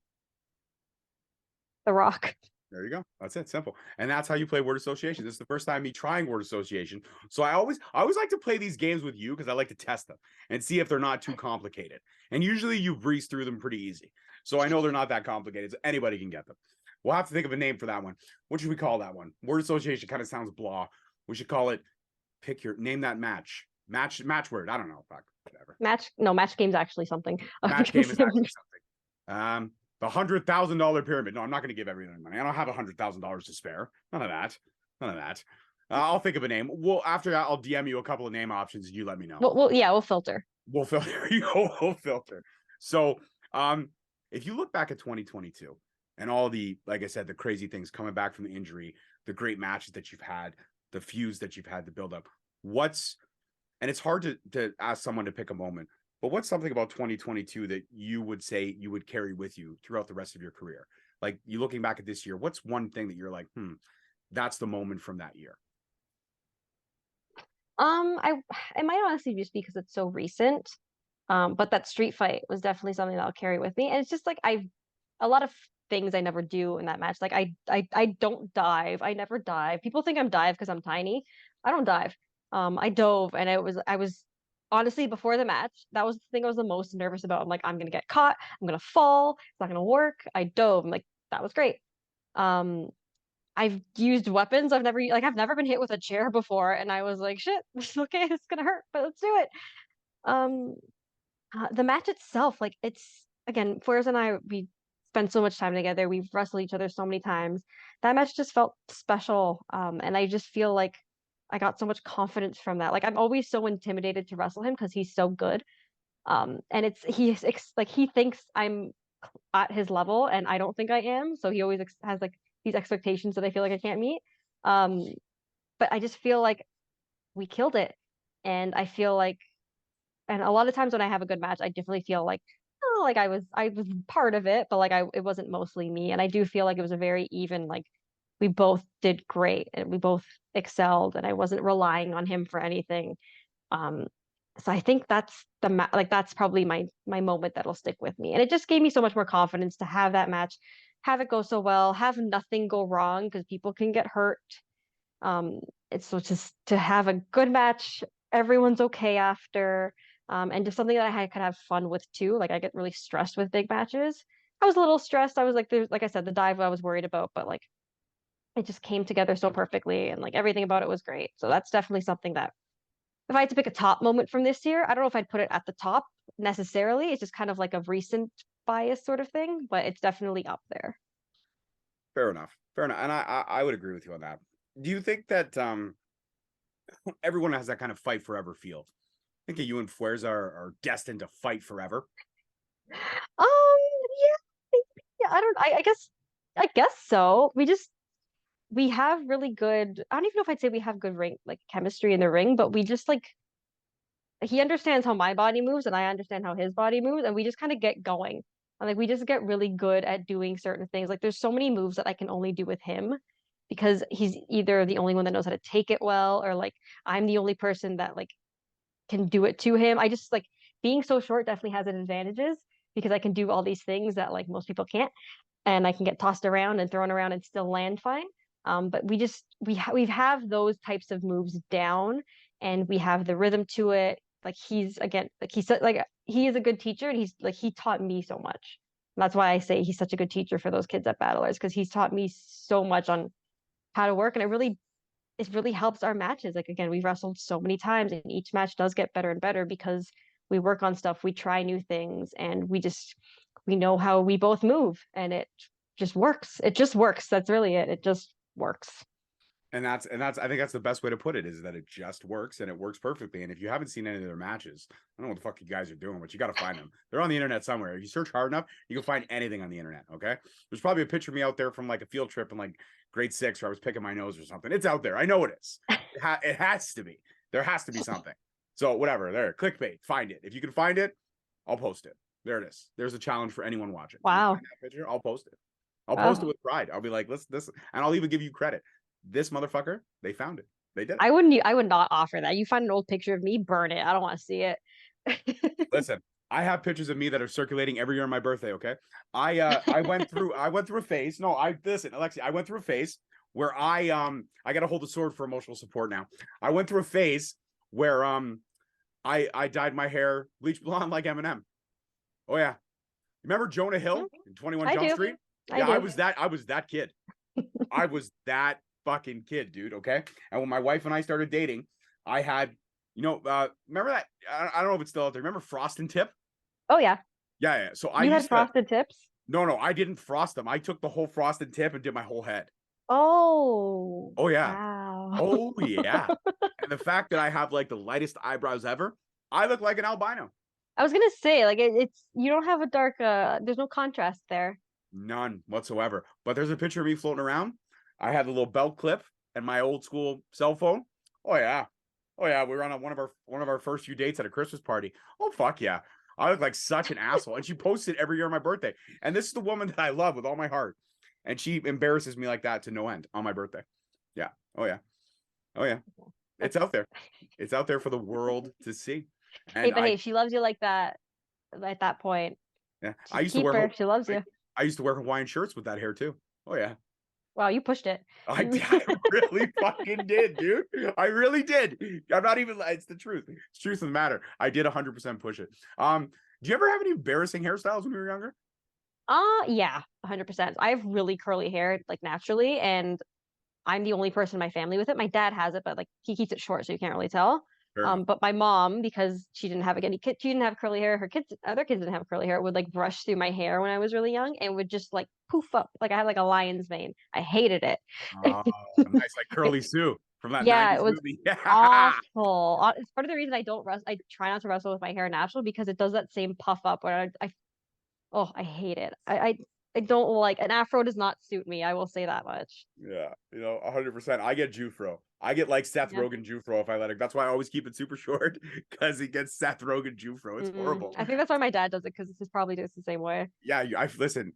The Rock. There you go. That's it. Simple. And that's how you play word association. This is the first time me trying word association. So I always like to play these games with you because I like to test them and see if they're not too complicated. And usually you breeze through them pretty easy. So I know they're not that complicated. So anybody can get them. We'll have to think of a name for that one. What should we call that one? Word association kind of sounds blah. We should call it name that match. Match word. I don't know. Fuck. Whatever. Match game's actually something. Match game is actually something. The $100,000 pyramid. No, I'm not going to give everyone money. I don't have $100,000 to spare. None of that. I'll think of a name. After that, I'll DM you a couple of name options and you let me know. We'll filter. We'll filter. We'll filter. So, if you look back at 2022 and all the, like I said, the crazy things coming back from the injury, the great matches that you've had, the feuds that you've had to build up, and it's hard to ask someone to pick a moment. But what's something about 2022 that you would say you would carry with you throughout the rest of your career? Like, you looking back at this year, what's one thing that you're like, that's the moment from that year? It might honestly just because it's so recent. But that street fight was definitely something that I'll carry with me. And it's just like a lot of things I never do in that match. Like I don't dive. I never dive. People think I'm dive because I'm tiny. I don't dive. I dove, and I was honestly, before the match, that was the thing I was the most nervous about. I'm like, I'm gonna get caught, I'm gonna fall, it's not gonna work. I dove. I'm like, that was great. I've used weapons. I've never been hit with a chair before, and I was like, shit, okay, it's gonna hurt, but let's do it. The match itself, like, it's again, Feuds and I, we spent so much time together. We've wrestled each other so many times. That match just felt special. And I just feel like I got so much confidence from that. Like, I'm always so intimidated to wrestle him because he's so good. And he thinks I'm at his level, and I don't think I am. So he always has like these expectations that I feel like I can't meet. But I just feel like we killed it, and I feel like, and a lot of times when I have a good match, I definitely feel like, oh, like I was part of it, but like it wasn't mostly me. And I do feel like it was a very even, like, we both did great and we both excelled, and I wasn't relying on him for anything. So I think that's that's probably my moment that'll stick with me. And it just gave me so much more confidence to have that match, have it go so well, have nothing go wrong because people can get hurt. It's so just to have a good match, everyone's okay after, and just something that I could have fun with too. Like, I get really stressed with big matches. I was a little stressed. I was like, there's, like I said, the dive I was worried about, but like it just came together so perfectly, and like everything about it was great. So that's definitely something that, if I had to pick a top moment from this year, I don't know if I'd put it at the top necessarily. It's just kind of like a recent bias sort of thing, but it's definitely up there. Fair enough. Fair enough. And I would agree with you on that. Do you think that everyone has that kind of fight forever feel? I think that you and Feuds are destined to fight forever. Yeah, I don't, I guess so. We have really good, I don't even know if I'd say we have good ring, like chemistry in the ring, but we just like, he understands how my body moves and I understand how his body moves, and we just kind of get going. And like we just get really good at doing certain things. Like there's so many moves that I can only do with him because he's either the only one that knows how to take it well, or like I'm the only person that like can do it to him. I just like being so short definitely has its advantages because I can do all these things that like most people can't, and I can get tossed around and thrown around and still land fine. But we have those types of moves down, and we have the rhythm to it. Like he's again, like he said, like he is a good teacher, and he's like he taught me so much. And that's why I say he's such a good teacher for those kids at Battlers because he's taught me so much on how to work, and it really helps our matches. Like again, we've wrestled so many times, and each match does get better and better because we work on stuff, we try new things, and we know how we both move, and it just works. It just works. That's really it. It just works. And that's I think that's the best way to put it, is that it just works, and it works perfectly. And if you haven't seen any of their matches, I don't know what the fuck you guys are doing, but you got to find them. They're on the internet somewhere. If you search hard enough, you can find anything on the internet. Okay, there's probably a picture of me out there from like a field trip in like grade 6 where I was picking my nose or something. It's out there. I know it is. It has to be. There has to be something. So whatever. There, clickbait. Find it. If you can find it, I'll post it. There it is. There's a challenge for anyone watching. Wow. Picture, I'll post it. I'll post it with pride. I'll be like, let's this, and I'll even give you credit. This motherfucker, they found it. They did it. I would not offer that. You find an old picture of me, burn it. I don't want to see it. Listen, I have pictures of me that are circulating every year on my birthday. Okay, I went through a phase. No, listen, Alexia, I went through a phase where I got to hold the sword for emotional support now. I went through a phase where I dyed my hair bleach blonde like Eminem. Oh yeah, remember Jonah Hill in 21 Jump Street? Yeah, I was that kid. I was that fucking kid, dude. Okay. And when my wife and I started dating, I had, remember that? I don't know if it's still out there. Remember Frost and Tip? Oh yeah. Yeah. So You had frosted tips? No, I didn't frost them. I took the whole Frosted Tip and did my whole head. Oh. Oh yeah. Wow. Oh yeah. And the fact that I have like the lightest eyebrows ever, I look like an albino. I was gonna say, like it's you don't have a dark there's no contrast there. None whatsoever. But there's a picture of me floating around. I had a little belt clip and my old school cell phone. Oh yeah. Oh yeah. We were on one of our first few dates at a Christmas party. Oh fuck yeah. I look like such an asshole. And she posts it every year on my birthday. And this is the woman that I love with all my heart. And she embarrasses me like that to no end on my birthday. Yeah. Oh yeah. Oh yeah. It's out there. It's out there for the world to see. And hey, she loves you like that at that point. Yeah. I used to wear her. She loves you. I used to wear Hawaiian shirts with that hair too. Oh yeah. Wow, you pushed it. I really fucking did, dude. I really did. I'm not even, it's the truth. It's the truth of the matter. I did 100% push it. Do you ever have any embarrassing hairstyles when you were younger? Yeah, 100%. I have really curly hair, like naturally, and I'm the only person in my family with it. My dad has it, but like he keeps it short, so you can't really tell. But my mom, because she didn't have any kids, she didn't have curly hair. Her other kids didn't have curly hair. It would like brush through my hair when I was really young, and would just like poof up. Like I had like a lion's mane. I hated it. Oh, nice, like Curly Sue from that 90s it was movie. awful. It's part of the reason I don't wrestle. I try not to wrestle with my hair natural because it does that same puff up where I hate it. I don't like an afro does not suit me. I will say that much. Yeah, 100%. I get Jufro. I get like Seth Rogen Jufro if I let it. That's why I always keep it super short because he gets Seth Rogen Jufro. It's horrible. I think that's why my dad does it because it's probably just the same way. Yeah, I listen,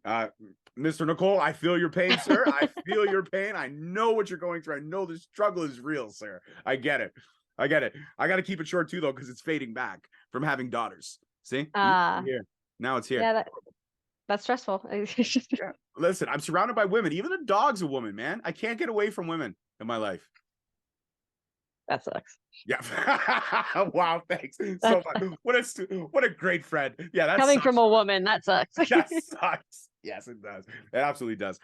Mr. Nicole. I feel your pain, sir. I feel your pain. I know what you're going through. I know the struggle is real, sir. I get it. I got to keep it short too, though, because it's fading back from having daughters. See, here now it's here. Yeah, that's stressful. Yeah. Listen, I'm surrounded by women. Even the dog's a woman, man. I can't get away from women in my life. That sucks. Yeah. Wow. Thanks. So much. What a great friend. Yeah. That's coming from a woman. That sucks. That sucks. Yes, it does. It absolutely does.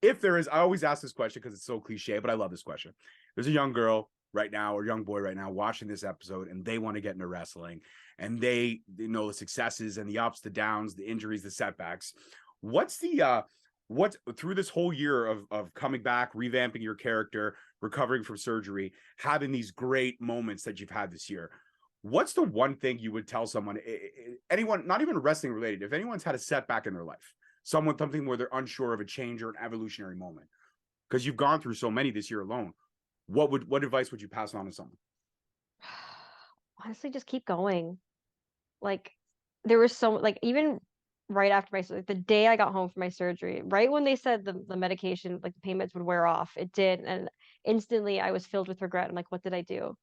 If there is, I always ask this question because it's so cliche, but I love this question. There's a young girl right now or young boy right now watching this episode, and they want to get into wrestling, and they know the successes and the ups, the downs, the injuries, the setbacks. What's the what through this whole year of coming back, revamping your character, recovering from surgery, having these great moments that you've had this year, what's the one thing you would tell someone, anyone, not even wrestling related, if anyone's had a setback in their life, something where they're unsure of a change or an evolutionary moment, because you've gone through so many this year alone, what advice would you pass on to someone? Honestly, just keep going. Like there was so like even right after the day I got home from my surgery, right when they said the medication, like the payments would wear off, it did. And instantly I was filled with regret. I'm like, what did I do?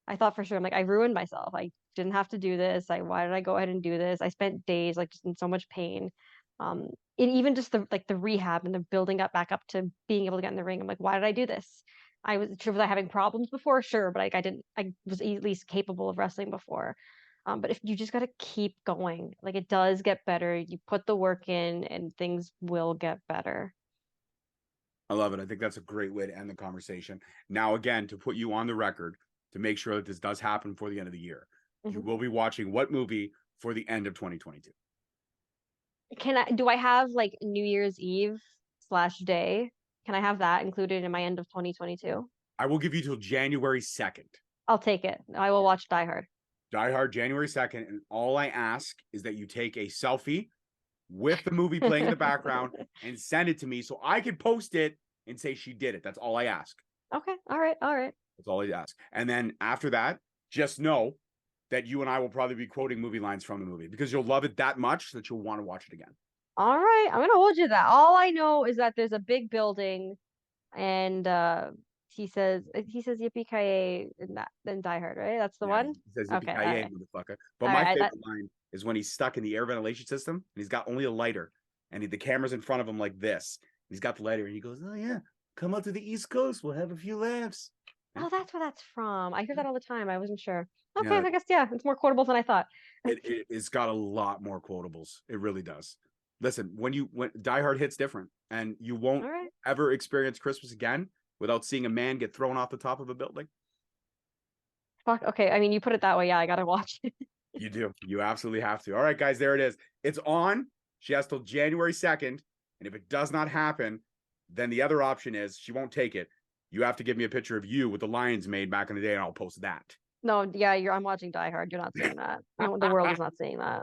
I thought for sure, I'm like, I ruined myself. I didn't have to do this. Why did I go ahead and do this? I spent days like just in so much pain. Um, and even just the rehab and the building up back up to being able to get in the ring. I'm like, why did I do this? Was I having problems before? Sure, but like I was at least capable of wrestling before. But if you just got to keep going, like it does get better. You put the work in and things will get better. I love it. I think that's a great way to end the conversation. Now, again, to put you on the record, to make sure that this does happen before the end of the year, you Mhm. will be watching what movie for the end of 2022? Do I have like New Year's Eve slash day? Can I have that included in my end of 2022? I will give you till January 2nd. I'll take it. I will watch Die Hard. Die Hard, January 2nd. And all I ask is that you take a selfie with the movie playing in the background and send it to me so I can post it and say she did it. That's all I ask. Okay. All right. All right. That's all I ask. And then after that, just know that you and I will probably be quoting movie lines from the movie because you'll love it that much that you'll want to watch it again. All right. I'm gonna hold you to that. All I know is that there's a big building and he says yippee ki in that in Die Hard, right? That's the Yeah, one? he says Okay. yippee All right. motherfucker. But All my right. favorite line is when he's stuck in the air ventilation system and he's got only a lighter and the camera's in front of him like this. He's got the lighter and he goes, "Oh yeah, come out to the East Coast. We'll have a few laughs." Oh, that's where that's from. I hear that all the time. I wasn't sure. Okay, Yeah, I guess yeah, it's more quotable than I thought. it's got a lot more quotables. It really does. Listen, when Die Hard hits different, and you won't All right. ever experience Christmas again without seeing a man get thrown off the top of a building. Fuck. Okay. I mean, you put it that way. Yeah, I gotta watch it. You do. You absolutely have to. All right, guys, there it is. It's on. She has till January 2nd. And if it does not happen, then the other option is she won't take it. You have to give me a picture of you with the lions made back in the day, and I'll post that. No, yeah, I'm watching Die Hard. You're not seeing that. No, the world is not seeing that.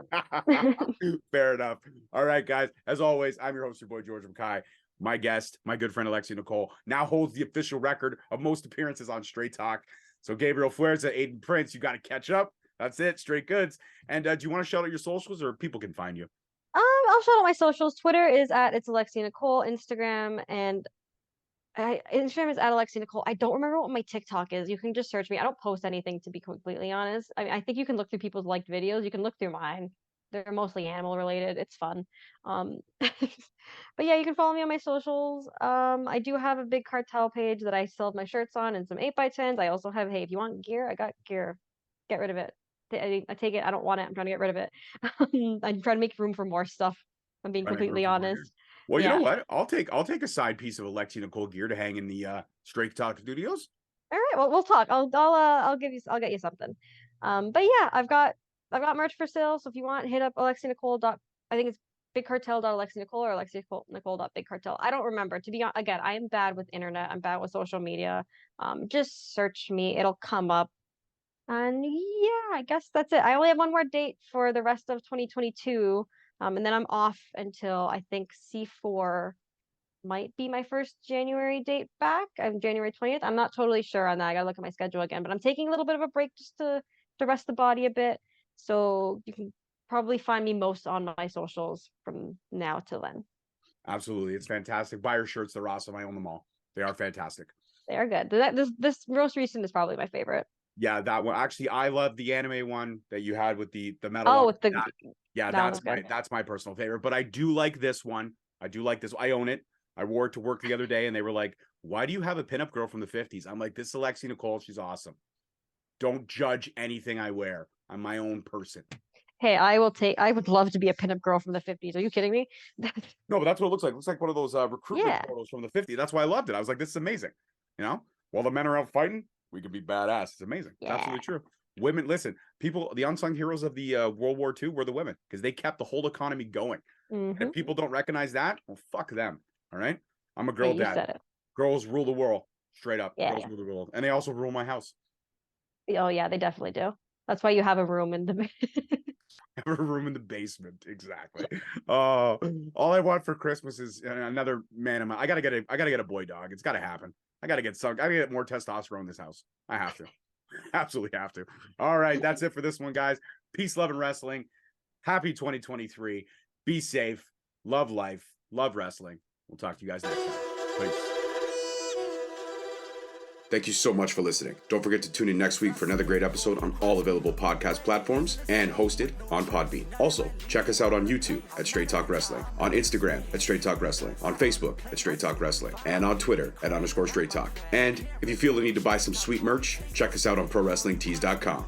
Fair enough. All right, guys. As always, I'm your host, your boy, George Mackay. My guest, my good friend, Alexia Nicole, now holds the official record of most appearances on Straight Talk. So Gabriel Feuds, Aiden Prince, you got to catch up. That's it. Straight goods. And do you want to shout out your socials or people can find you? I'll shout out my socials. Twitter is at it's Alexia Nicole. Instagram is at Alexia Nicole. I don't remember what my TikTok is. You can just search me. I don't post anything to be completely honest. I think you can look through people's liked videos. You can look through mine. They're mostly animal related. It's fun. But yeah, you can follow me on my socials. I do have a big cartel page that I sell my shirts on and some 8x10s. I also have, hey, if you want gear, I got gear. Get rid of it. I take it. I don't want it. I'm trying to get rid of it. I'm trying to make room for more stuff. I'm being completely honest. Well, you know Yeah. what? I'll take a side piece of Alexia Nicole gear to hang in the Straight Talk Studios. All right. Well, we'll talk. I'll get you something. But yeah, I've got merch for sale. So if you want, hit up Alexia Nicole. I think it's bigcartel.alexia Nicole or Alexia Nicole.bigcartel. I don't remember. To be honest, again, I am bad with internet. I'm bad with social media. Just search me. It'll come up. And yeah, I guess that's it. I only have one more date for the rest of 2022. And then I'm off until I think C4 might be my first January date back. I'm January 20th. I'm not totally sure on that. I gotta look at my schedule again, but I'm taking a little bit of a break just to rest the body a bit. So you can probably find me most on my socials from now till then. Absolutely. It's fantastic. Buy your shirts. They're awesome. I own them all. They are fantastic. They are good. This most recent is probably my favorite. Yeah, that one. Actually, I love the anime one that you had with the metal. Oh, one. with the Yeah, that was good. that's my personal favorite. But I do like this one. I do like this. I own it. I wore it to work the other day, and they were like, "Why do you have a pinup girl from the '50s?" I'm like, "This is Alexia Nicole. She's awesome. Don't judge anything I wear. I'm my own person." Hey, I would love to be a pinup girl from the 50s. Are you kidding me? No, but that's what it looks like. It looks like one of those recruitment Yeah. photos from the '50s. That's why I loved it. I was like, "This is amazing." You know, while the men are out fighting, we could be badass. It's amazing. It's Yeah. absolutely true. Women, listen, people, the unsung heroes of the World War II were the women because they kept the whole economy going. And Mhm. if people don't recognize that, well, fuck them. All right. I'm a Yeah, girl you dad. said it. Girls rule the world. Straight up. Yeah, Girls rule the world. And they also rule my house. Oh yeah, they definitely do. That's why you have a room in the Have a room in the basement. Exactly. All I want for Christmas is another man. I gotta get a boy dog. It's gotta happen. I gotta get more testosterone in this house. I have to. Absolutely have to. All right. That's it for this one, guys. Peace, love, and wrestling. Happy 2023. Be safe. Love life. Love wrestling. We'll talk to you guys next time. Peace. Thank you so much for listening. Don't forget to tune in next week for another great episode on all available podcast platforms and hosted on Podbean. Also, check us out on YouTube at Straight Talk Wrestling, on Instagram at Straight Talk Wrestling, on Facebook at Straight Talk Wrestling, and on Twitter at _Straight Talk. And if you feel the need to buy some sweet merch, check us out on ProWrestlingTees.com.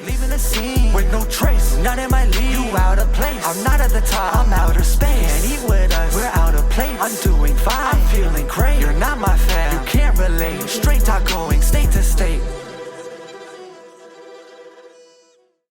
Leaving the scene with no trace, none in my league. You out of place. I'm not at the top. I'm outer space. Can't eat with us. We're out of place. I'm doing fine. I'm feeling great. You're not my fan. You can't relate. Straight talk going state to state.